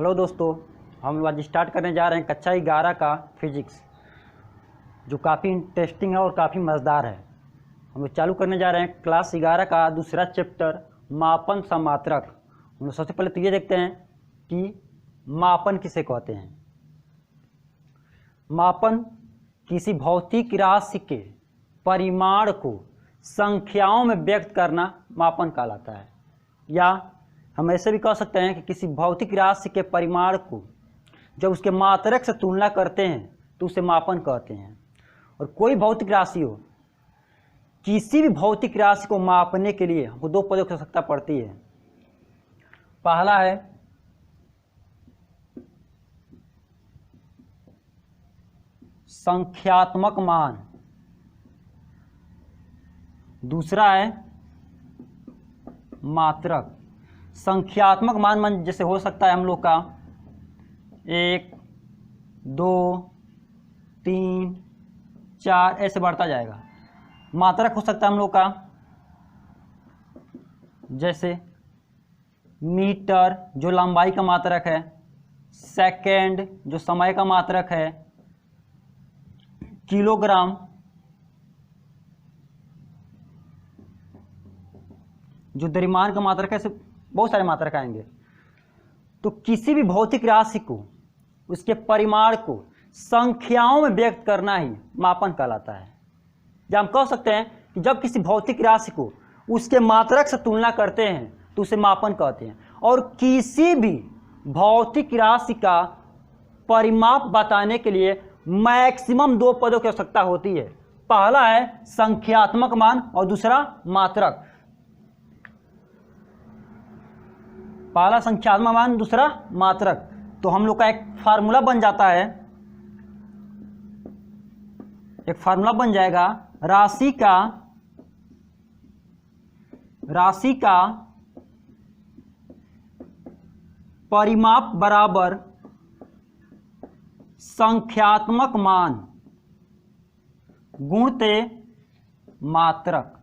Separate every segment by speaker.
Speaker 1: Hello दोस्तों, हम आज स्टार्ट करने जा रहे हैं कक्षा 11 का फिजिक्स, जो काफ़ी इंटरेस्टिंग है और काफ़ी मज़ेदार है। हम लोग चालू करने जा रहे हैं क्लास 11 का दूसरा चैप्टर मापन समात्रक। हम लोग सबसे पहले तो ये देखते हैं कि मापन किसे कहते हैं। मापन किसी भौतिक राशि के परिमाण को संख्याओं में व्यक्त करना मापन कहलाता है, या हम ऐसे भी कह सकते हैं कि किसी भौतिक राशि के परिमाण को जब उसके मात्रक से तुलना करते हैं तो उसे मापन कहते हैं। और कोई भौतिक राशि हो, किसी भी भौतिक राशि को मापने के लिए हमको दो पदों की आवश्यकता पड़ती है। पहला है संख्यात्मक मान, दूसरा है मात्रक। संख्यात्मक मान जैसे हो सकता है हम लोग का 1, 2, 3, 4 ऐसे बढ़ता जाएगा। मात्रक हो सकता है हम लोग का जैसे मीटर जो लंबाई का मात्रक है, सेकंड जो समय का मात्रक है, किलोग्राम जो द्रव्यमान का मात्रक है। ऐसे बहुत सारे मात्रक आएंगे। तो किसी भी भौतिक राशि को उसके परिमाण को संख्याओं में व्यक्त करना ही मापन कहलाता है। या हम कह सकते हैं कि जब किसी भौतिक राशि को उसके मात्रक से तुलना करते हैं तो उसे मापन कहते हैं। और किसी भी भौतिक राशि का परिमाप बताने के लिए मैक्सिमम दो पदों की आवश्यकता होती है। पहला है संख्यात्मक मान और दूसरा मात्रक। पहला संख्यात्मक मान, दूसरा मात्रक। तो हम लोग का एक फार्मूला बन जाता है, एक फार्मूला बन जाएगा राशि का परिमाप बराबर संख्यात्मक मान गुणते मात्रक।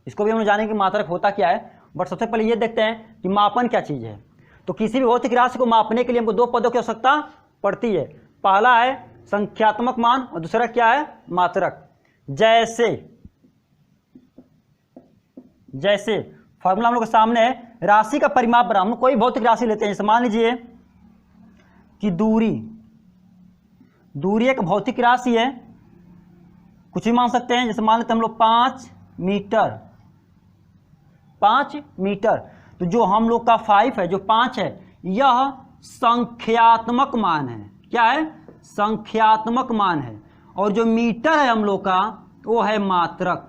Speaker 1: इसको भी हम जानेंगे कि मात्रक होता क्या है, बट सबसे पहले ये देखते हैं कि मापन क्या चीज़ है। तो किसी भी भौतिक राशि को मापने के लिए हमको दो पदों की आवश्यकता पड़ती है। पहला है संख्यात्मक मान और दूसरा क्या है, मात्रक। जैसे फॉर्मूला हम लोग के सामने है, राशि का परिमाप बराबर, हम कोई भौतिक राशि लेते हैं। जैसे मान लीजिए कि दूरी एक भौतिक राशि है, कुछ भी मान सकते हैं। जैसे मान लेते हैं हम लोग 5 मीटर। तो जो हम लोग का 5 है, जो 5 है, यह संख्यात्मक मान है। क्या है? संख्यात्मक मान है। और जो मीटर है हम लोग का, वो है मात्रक।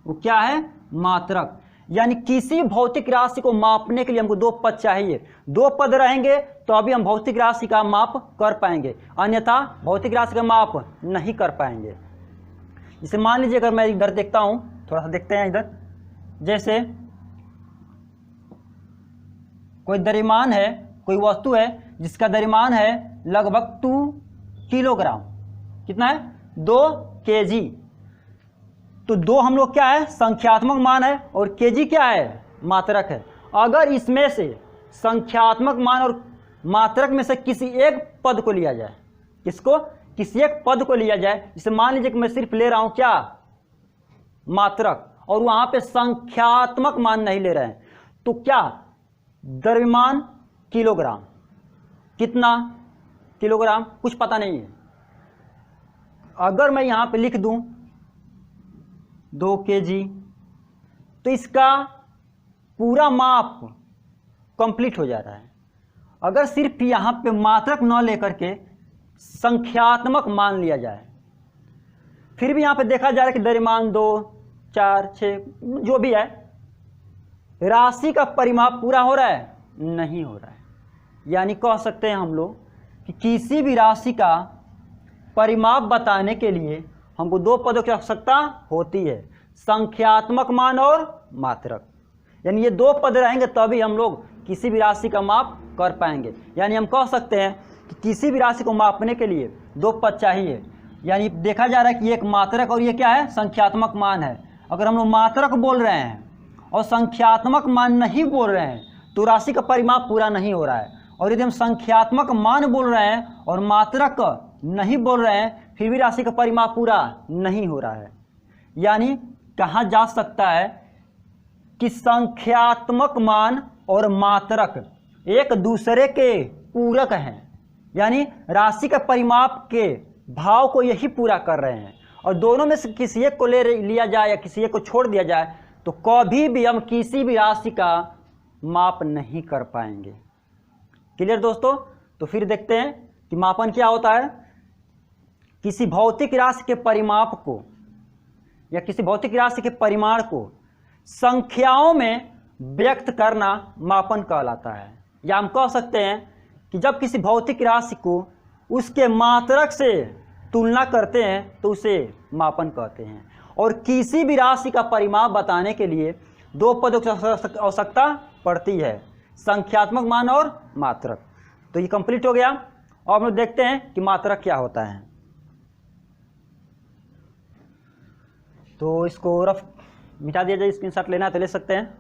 Speaker 1: वो क्या है? मात्रक। यानी किसी भौतिक राशि को मापने के लिए हमको दो पद चाहिए। दो पद रहेंगे तो अभी हम भौतिक राशि का माप कर पाएंगे, अन्यथा भौतिक राशि का माप नहीं कर पाएंगे। जैसे मान लीजिए अगर मैं इधर देखता हूं, थोड़ा सा देखते हैं इधर। जैसे कोई द्रव्यमान है, कोई वस्तु है जिसका द्रव्यमान है लगभग 2 किलोग्राम। कितना है? 2 kg। तो 2 हम लोग क्या है? संख्यात्मक मान है, और kg क्या है? मात्रक है। अगर इसमें से संख्यात्मक मान और मात्रक में से किसी एक पद को लिया जाए, किसको? किसी एक पद को लिया जाए। जैसे मान लीजिए कि मैं सिर्फ ले रहा हूं क्या? मात्रक, और वहां पे संख्यात्मक मान नहीं ले रहे हैं, तो क्या? द्रव्यमान किलोग्राम। कितना किलोग्राम? कुछ पता नहीं है। अगर मैं यहां पे लिख दूं 2 kg, तो इसका पूरा माप कंप्लीट हो जा रहा है। अगर सिर्फ यहां पे मात्रक न लेकर के संख्यात्मक मान लिया जाए, फिर भी यहां पे देखा जा रहा है कि द्रव्यमान 2, 4, 6 जो भी है, राशि का परिमाप पूरा हो रहा है? नहीं हो रहा है। यानी कह सकते हैं हम लोग कि किसी भी राशि का परिमाप बताने के लिए हमको दो पदों की आवश्यकता होती है, संख्यात्मक मान और मात्रक। यानी ये दो पद रहेंगे तभी हम लोग किसी भी राशि का माप कर पाएंगे। यानी हम कह सकते हैं कि किसी भी राशि को मापने के लिए दो पद चाहिए। यानी देखा जा रहा है कि एक मात्रक और ये क्या है? संख्यात्मक मान है। अगर हम लोग मात्रक बोल रहे हैं और संख्यात्मक मान नहीं बोल रहे हैं, तो राशि का परिमाप पूरा नहीं हो रहा है। और यदि हम संख्यात्मक मान बोल रहे हैं और मात्रक नहीं बोल रहे हैं, फिर भी राशि का परिमाप पूरा नहीं हो रहा है। यानी कहा जा सकता है कि संख्यात्मक मान और मात्रक एक दूसरे के पूरक हैं, यानी राशि का परिमाप के भाव को यही पूरा कर रहे हैं। और दोनों में से किसी एक को ले लिया जाए या किसी एक को छोड़ दिया जाए तो कभी भी हम किसी भी राशि का माप नहीं कर पाएंगे। क्लियर दोस्तों? तो फिर देखते हैं कि मापन क्या होता है। किसी भौतिक राशि के परिमाप को या किसी भौतिक राशि के परिमाण को संख्याओं में व्यक्त करना मापन कहलाता है। या हम कह सकते हैं कि जब किसी भौतिक राशि को उसके मात्रक से तुलना करते हैं तो उसे मापन कहते हैं। और किसी भी राशि का परिमाप बताने के लिए दो पदों की आवश्यकता पड़ती है, संख्यात्मक मान और मात्रक। तो ये कंप्लीट हो गया। और हम लोग देखते हैं कि मात्रक क्या होता है। तो इसको रफ मिटा दिया जाए, स्क्रीनशॉट लेना है तो ले सकते हैं।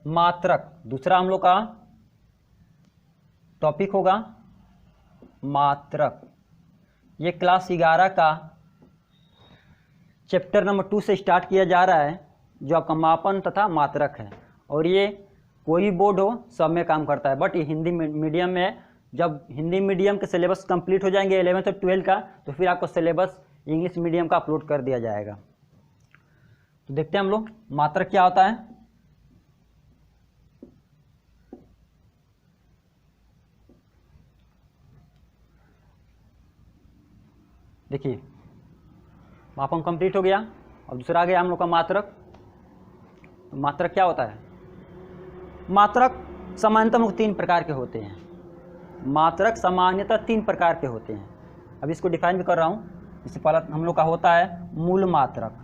Speaker 1: मात्रक दूसरा हम लोग का टॉपिक होगा मात्रक। ये क्लास 11 का चैप्टर नंबर 2 से स्टार्ट किया जा रहा है, जो आपका मापन तथा मात्रक है। और ये कोई भी बोर्ड हो सब में काम करता है, बट ये हिंदी मीडियम में है। जब हिंदी मीडियम के सिलेबस कंप्लीट हो जाएंगे 11th और 12th का, तो फिर आपको सिलेबस इंग्लिश मीडियम का अपलोड कर दिया जाएगा। तो देखते हैं हम लोग मात्रक क्या होता है। देखिए मापन कंप्लीट हो गया और दूसरा आ गया हम लोग का मात्रक। तो मात्रक क्या होता है? मात्रक सामान्यतः हम लोग 3 प्रकार के होते हैं। मात्रक सामान्यतः 3 प्रकार के होते हैं। अब इसको डिफाइन भी कर रहा हूँ। इससे पहला हम लोग का होता है मूल मात्रक।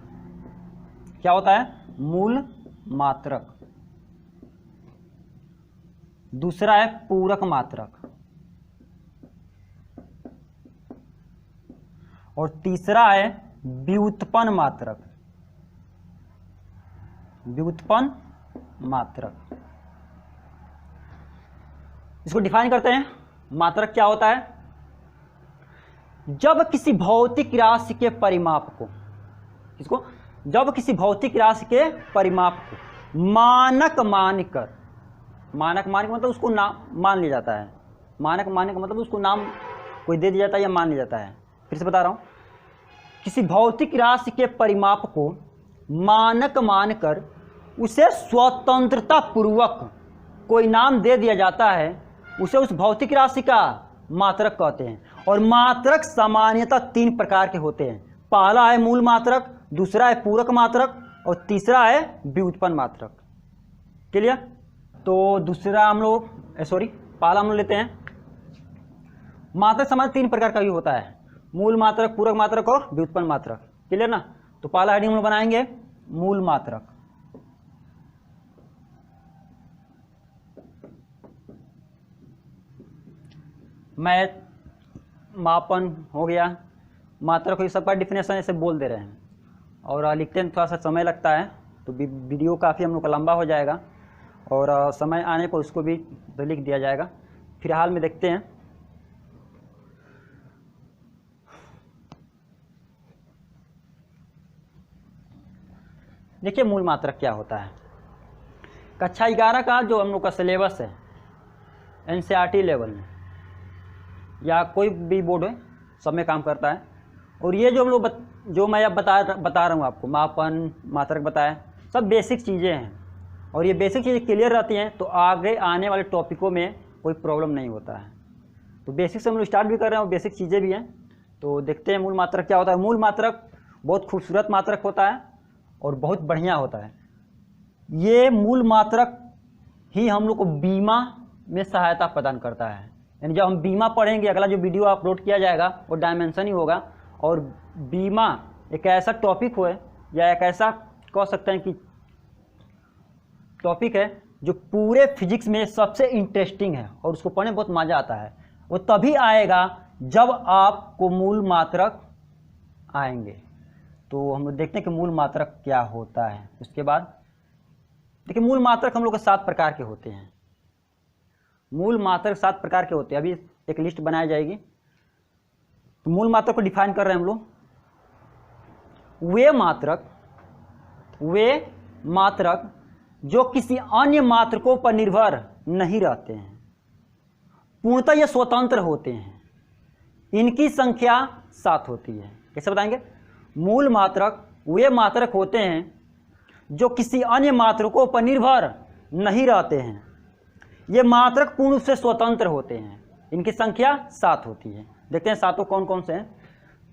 Speaker 1: क्या होता है? मूल मात्रक। दूसरा है पूरक मात्रक और तीसरा है व्युत्पन्न मात्रक। व्युत्पन्न मात्रक। इसको डिफाइन करते हैं। मात्रक क्या होता है? जब किसी भौतिक राशि के परिमाप को, इसको जब किसी भौतिक राशि के परिमाप को मानक मानकर, मानक मान का मतलब उसको नाम मान लिया जाता है। मानक मानने का मतलब उसको नाम कोई दे दिया जाता है या मान लिया जाता है। फिर से बता रहा हूं, किसी भौतिक राशि के परिमाप को मानक मानकर उसे स्वतंत्रता पूर्वक कोई नाम दे दिया जाता है, उसे उस भौतिक राशि का मात्रक कहते हैं। और मात्रक सामान्यतः 3 प्रकार के होते हैं। पहला है मूल मात्रक, दूसरा है पूरक मात्रक और तीसरा है व्युत्पन्न मात्रक। क्लियर? तो दूसरा हम लोग पहला हम लोग लेते हैं। मात्रक सामान्य 3 प्रकार का भी होता है, मूल मात्रक, पूरक मात्रक और व्युत्पन्न मात्रक। क्लियर ना? तो पहला हेडिंग हम लोग बनाएंगे मूल मात्रक। मैथ, मापन हो गया, मात्रक को सबका डिफिनेशन ऐसे बोल दे रहे हैं और लिखते हैं थोड़ा सा समय लगता है, तो वीडियो काफ़ी हम लोग का लंबा हो जाएगा और समय आने पर उसको भी तो लिख दिया जाएगा। फिलहाल में देखते हैं। देखिए मूल मात्रक क्या होता है। कक्षा 11 का जो हम लोग का सिलेबस है NCERT लेवल में या कोई भी बोर्ड है सब में काम करता है। और ये जो हम लोग जो मैं अब बता रहा हूँ आपको, मापन मात्रक बताया, सब बेसिक चीज़ें हैं। और ये बेसिक चीज़ें क्लियर रहती हैं तो आगे आने वाले टॉपिकों में कोई प्रॉब्लम नहीं होता है। तो बेसिक से हम लोग स्टार्ट भी कर रहे हैं और बेसिक चीज़ें भी हैं। तो देखते हैं मूल मात्रक क्या होता है। मूल मात्रक बहुत खूबसूरत मात्रक होता है और बहुत बढ़िया होता है। ये मूल मात्रक ही हम लोग को बीमा में सहायता प्रदान करता है। यानी जब हम बीमा पढ़ेंगे, अगला जो वीडियो अपलोड किया जाएगा वो डायमेंशन ही होगा। और बीमा एक ऐसा टॉपिक है या एक ऐसा कह सकते हैं कि टॉपिक है जो पूरे फिजिक्स में सबसे इंटरेस्टिंग है और उसको पढ़ने में बहुत मज़ा आता है। वो तभी आएगा जब आपको मूल मात्रक आएंगे। तो हम लोग देखते हैं कि मूल मात्रक क्या होता है। उसके बाद देखिए मूल मात्रक हम लोग के 7 प्रकार के होते हैं। मूल मात्रक 7 प्रकार के होते हैं। अभी एक लिस्ट बनाई जाएगी। तो मूल मात्रक को डिफाइन कर रहे हैं हम लोग। वे मात्रक जो किसी अन्य मात्रकों पर निर्भर नहीं रहते हैं, पूर्णतः ये स्वतंत्र होते हैं, इनकी संख्या 7 होती है। कैसे बताएंगे? मूल मात्रक वे मात्रक होते हैं जो किसी अन्य मात्रकों पर निर्भर नहीं रहते हैं, ये मात्रक पूर्ण रूप से स्वतंत्र होते हैं, इनकी संख्या 7 होती है। देखते हैं सातों कौन कौन से हैं।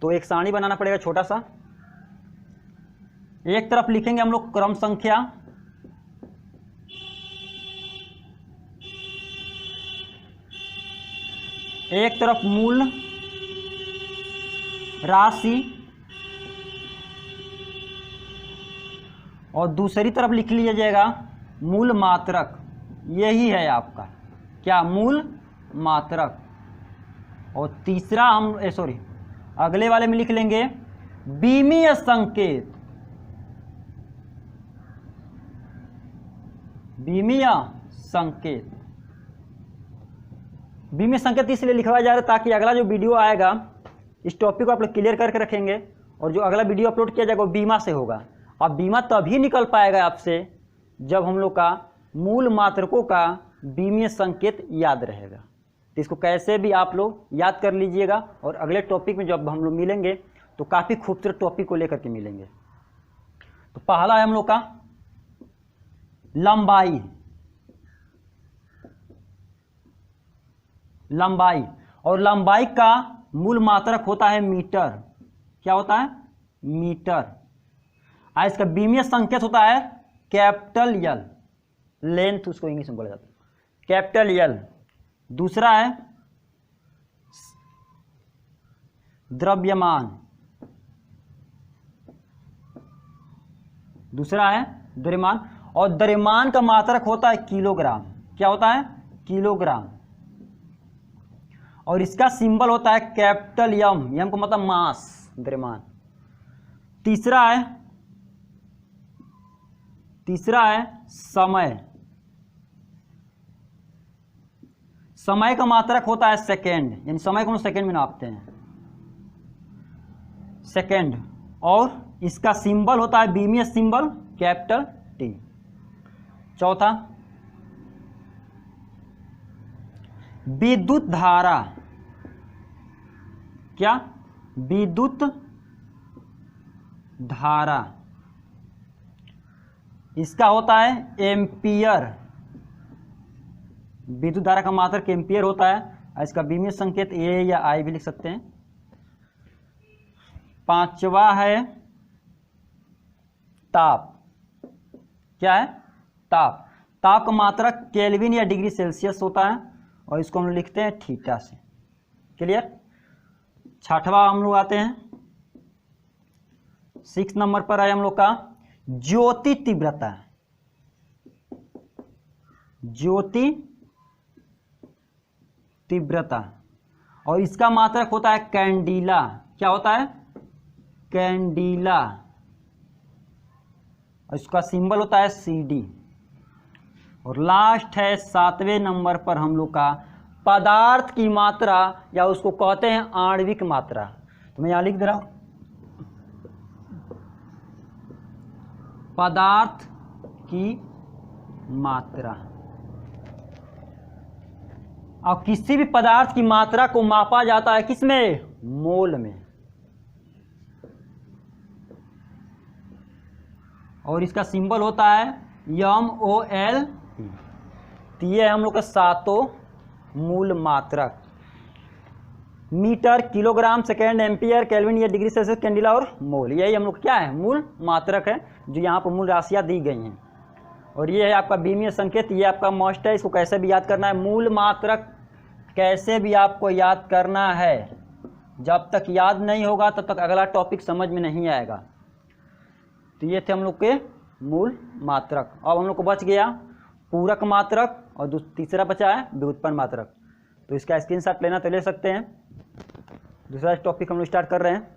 Speaker 1: तो एक सारणी बनाना पड़ेगा छोटा सा। एक तरफ लिखेंगे हम लोग क्रम संख्या, एक तरफ मूल राशि और दूसरी तरफ लिख लिया जाएगा मूल मात्रक। यही है आपका क्या? मूल मात्रक। और तीसरा हम अगले वाले में लिख लेंगे बीमीय संकेत। बीमीय संकेत, बीमीय संकेत इसलिए लिखवाया जा रहा है ताकि अगला जो वीडियो आएगा इस टॉपिक को आप लोग क्लियर करके रखेंगे, और जो अगला वीडियो अपलोड किया जाएगा वो बीमा से होगा। अब बीमा तभी निकल पाएगा आपसे जब हम लोग का मूल मात्रकों का बीमीय संकेत याद रहेगा। तो इसको कैसे भी आप लोग याद कर लीजिएगा, और अगले टॉपिक में जब हम लोग मिलेंगे तो काफ़ी खूबसूरत टॉपिक को लेकर के मिलेंगे। तो पहला है हम लोग का लंबाई। लंबाई, और लंबाई का मूल मात्रक होता है मीटर। क्या होता है? मीटर। इसका बीमीय संकेत होता है कैपिटल यल। लेंथ उसको इंग्लिश में बोला जाता है कैपिटल यल। दूसरा है द्रव्यमान। दूसरा है द्रव्यमान, और द्रव्यमान का मात्रक होता है किलोग्राम। क्या होता है? किलोग्राम। और इसका सिंबल होता है कैपिटल यम। यम का मतलब मास, द्रव्यमान। तीसरा है समय। समय का मात्रक होता है सेकेंड, यानी समय को हम सेकेंड में नापते हैं, सेकेंड। और इसका सिंबल होता है बीमीय सिंबल कैपिटल टी। चौथा विद्युत धारा। क्या? विद्युत धारा। इसका होता है एम्पियर। विद्युत धारा का मात्रक एम्पियर होता है। इसका बीमीय संकेत ए या आई भी लिख सकते हैं। पांचवा है ताप। क्या है? ताप। ताप का मात्रक केल्विन या डिग्री सेल्सियस होता है, और इसको हम लिखते हैं थीटा से। क्लियर? छठवां हम लोग आते हैं 6 नंबर पर है हम लोग का ज्योति तीव्रता। ज्योति तीव्रता, और इसका मात्रक होता है कैंडिला। क्या होता है? कैंडिला। और इसका सिंबल होता है CD। और लास्ट है 7वें नंबर पर हम लोग का पदार्थ की मात्रा, या उसको कहते हैं आणविक मात्रा। तो मैं यहां लिख दे रहा हूं पदार्थ की मात्रा। और किसी भी पदार्थ की मात्रा को मापा जाता है किसमें? मोल में। और इसका सिंबल होता है MOL। तो ये हम लोग का सातों मूल मात्रक, metre, kilogram, second, ampere, kelvin या डिग्री सेल्सियस, कैंडिला और मोल, यही हम लोग क्या है? मूल मात्रक है, जो यहाँ पर मूल राशियाँ दी गई हैं। और ये है आपका बीमीय संकेत। ये आपका मस्ट है, इसको कैसे भी याद करना है। मूल मात्रक कैसे भी आपको याद करना है। जब तक याद नहीं होगा तब तक अगला टॉपिक समझ में नहीं आएगा। तो ये थे हम लोग के मूल मात्रक। अब हम लोग को बच गया पूरक मात्रक, और तीसरा बचा है व्युत्पन्न मात्रक। तो इसका स्क्रीनशॉट लेना तो ले सकते हैं। दूसरा टॉपिक हम लोग स्टार्ट कर रहे हैं।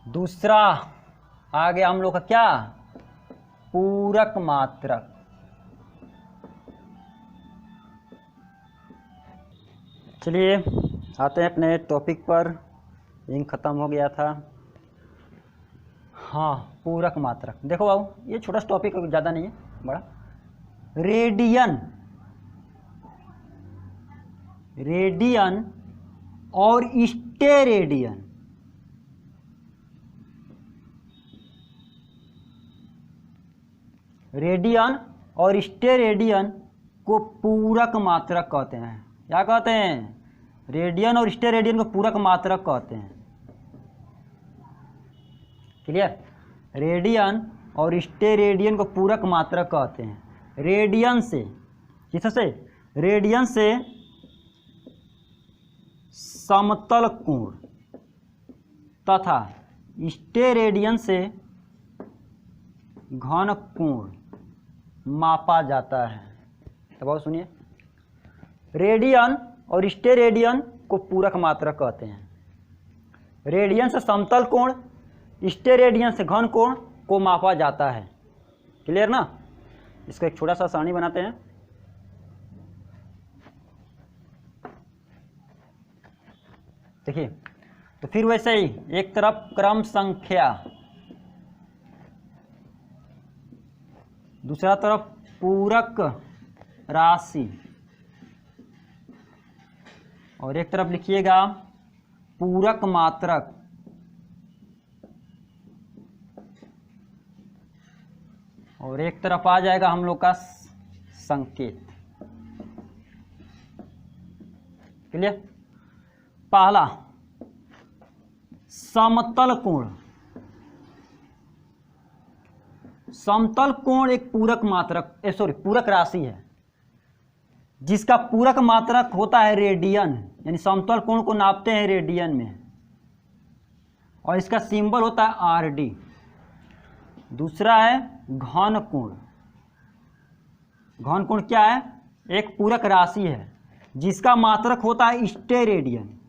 Speaker 1: दूसरा आ गया हम लोग का क्या, पूरक मात्रक। चलिए आते हैं अपने टॉपिक पर, इंक खत्म हो गया था। हाँ, पूरक मात्रक। देखो बाबू, ये छोटा सा टॉपिक ज़्यादा नहीं है, बड़ा। रेडियन, रेडियन और स्टेरेडियन, रेडियन और स्टेरेडियन को पूरक मात्रक कहते हैं। क्या कहते हैं? रेडियन और स्टेरेडियन को पूरक मात्रक कहते हैं। क्लियर? रेडियन और स्टेरेडियन को पूरक मात्रक कहते हैं। रेडियन से, किससे? रेडियन से समतल कोण तथा स्टेरेडियन से घन कोण मापा जाता है। तो बहुत सुनिए, रेडियन और स्टेरेडियन को पूरक मात्रक कहते हैं। रेडियन से समतल कोण, स्टेरेडियन से घन कोण को मापा जाता है। क्लियर ना? इसका एक छोटा सा सारणी बनाते हैं। देखिए, तो फिर वैसे ही एक तरफ क्रम संख्या, दूसरा तरफ पूरक राशि, और एक तरफ लिखिएगा पूरक मात्रक। और एक तरफ आ जाएगा हम लोग का संकेत। क्लियर? पहला, समतल कोण। समतल कोण एक पूरक मात्रक, पूरक राशि है, जिसका पूरक मात्रक होता है रेडियन, यानी समतल कोण को नापते हैं रेडियन में, और इसका सिंबल होता है आरडी। दूसरा है घन कोण। घन कोण क्या है? एक पूरक राशि है जिसका मात्रक होता है स्टेरेडियन।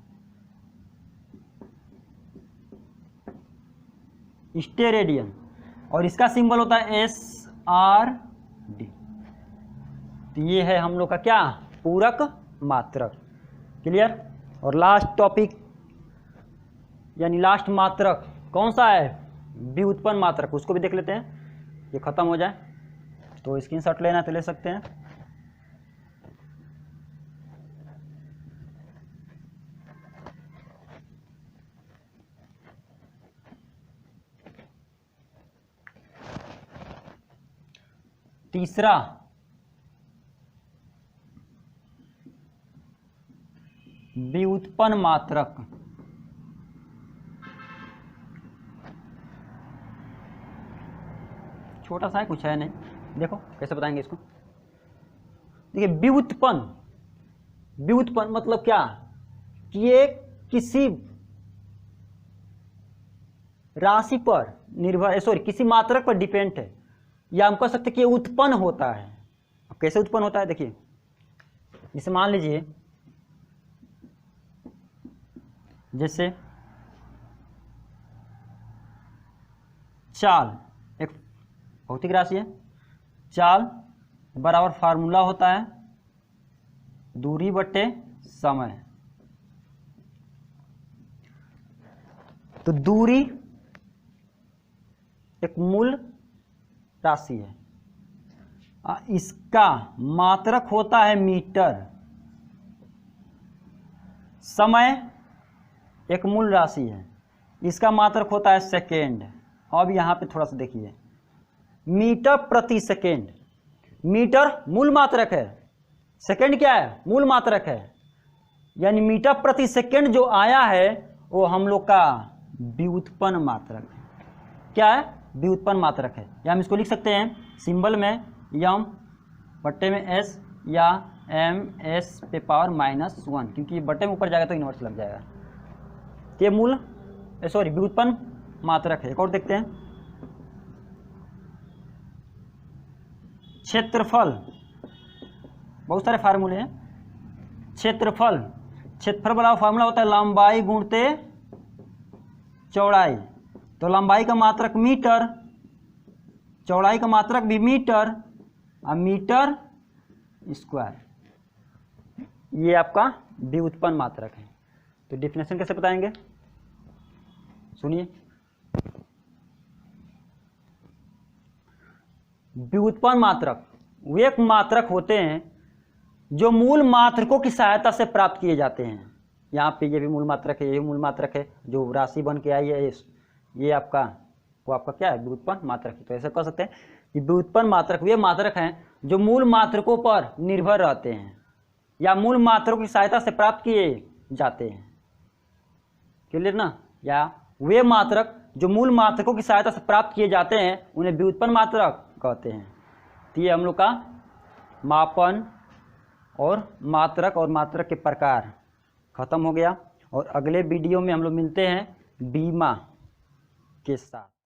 Speaker 1: स्टेरेडियन, और इसका सिंबल होता है एस आर डी। तो ये है हम लोग का क्या, पूरक मात्रक। क्लियर? और लास्ट टॉपिक यानी लास्ट मात्रक कौन सा है? व्युत्पन्न मात्रक। उसको भी देख लेते हैं, ये खत्म हो जाए तो स्क्रीनशॉट लेना तो ले सकते हैं। तीसरा, व्युत्पन्न मात्रक। छोटा सा है, कुछ है नहीं। देखो कैसे बताएंगे इसको। देखिए, व्युत्पन्न, व्युत्पन्न मतलब क्या कि ये किसी राशि पर निर्भर, किसी मात्रक पर डिपेंड है, या हम कह सकते हैं कि ये उत्पन्न होता है। अब कैसे उत्पन्न होता है? देखिए, जैसे मान लीजिए, जैसे चाल एक भौतिक राशि है। चाल बराबर फार्मूला होता है दूरी बटे समय। तो दूरी एक मूल राशि है, इसका मात्रक होता है मीटर। समय एक मूल राशि है, इसका मात्रक होता है सेकेंड। अब यहाँ पे थोड़ा सा देखिए, मीटर प्रति सेकेंड। मीटर मूल मात्रक है, सेकेंड क्या है? मूल मात्रक है। यानी मीटर प्रति सेकेंड जो आया है वो हम लोग का व्युत्पन्न मात्रक है। क्या है? व्युत्पन्न मात्रक है। या हम इसको लिख सकते हैं सिंबल में यम बट्टे में एस, या एम एस पे पावर -1, क्योंकि बट्टे में ऊपर जाएगा तो इनवर्स लग जाएगा। ये मूल व्युत्पन्न मात्रक है। एक और देखते हैं, क्षेत्रफल। बहुत सारे फार्मूले हैं। क्षेत्रफल, क्षेत्रफल वाला फार्मूला होता है लंबाई गुणते चौड़ाई। तो लंबाई का मात्रक मीटर, चौड़ाई का मात्रक भी मीटर, और मीटर स्क्वायर, ये आपका व्युत्पन्न मात्रक है। तो डिफिनेशन कैसे बताएंगे, सुनिए। व्युत्पन्न मात्रक वे एक मात्रक होते हैं जो मूल मात्रकों की सहायता से प्राप्त किए जाते हैं। यहाँ पे ये भी मूल मात्रक है, ये भी मूल मात्रक है, जो राशि बन के आई है ये आपका, वो आपका क्या है, व्युत्पन्न मात्रक है। तो ऐसा कह सकते हैं कि व्युत्पन्न मात्रक वे मात्रक हैं जो मूल मात्रकों पर निर्भर रहते हैं या मूल मात्रकों की सहायता से प्राप्त किए जाते हैं। क्लियर ना? या वे मात्रक जो मूल मात्रकों की सहायता से प्राप्त किए जाते हैं उन्हें व्युत्पन्न मात्रक कहते हैं। तो ये हम लोग का मापन और मात्रक के प्रकार खत्म हो गया। और अगले वीडियो में हम लोग मिलते हैं बीमा के साथ।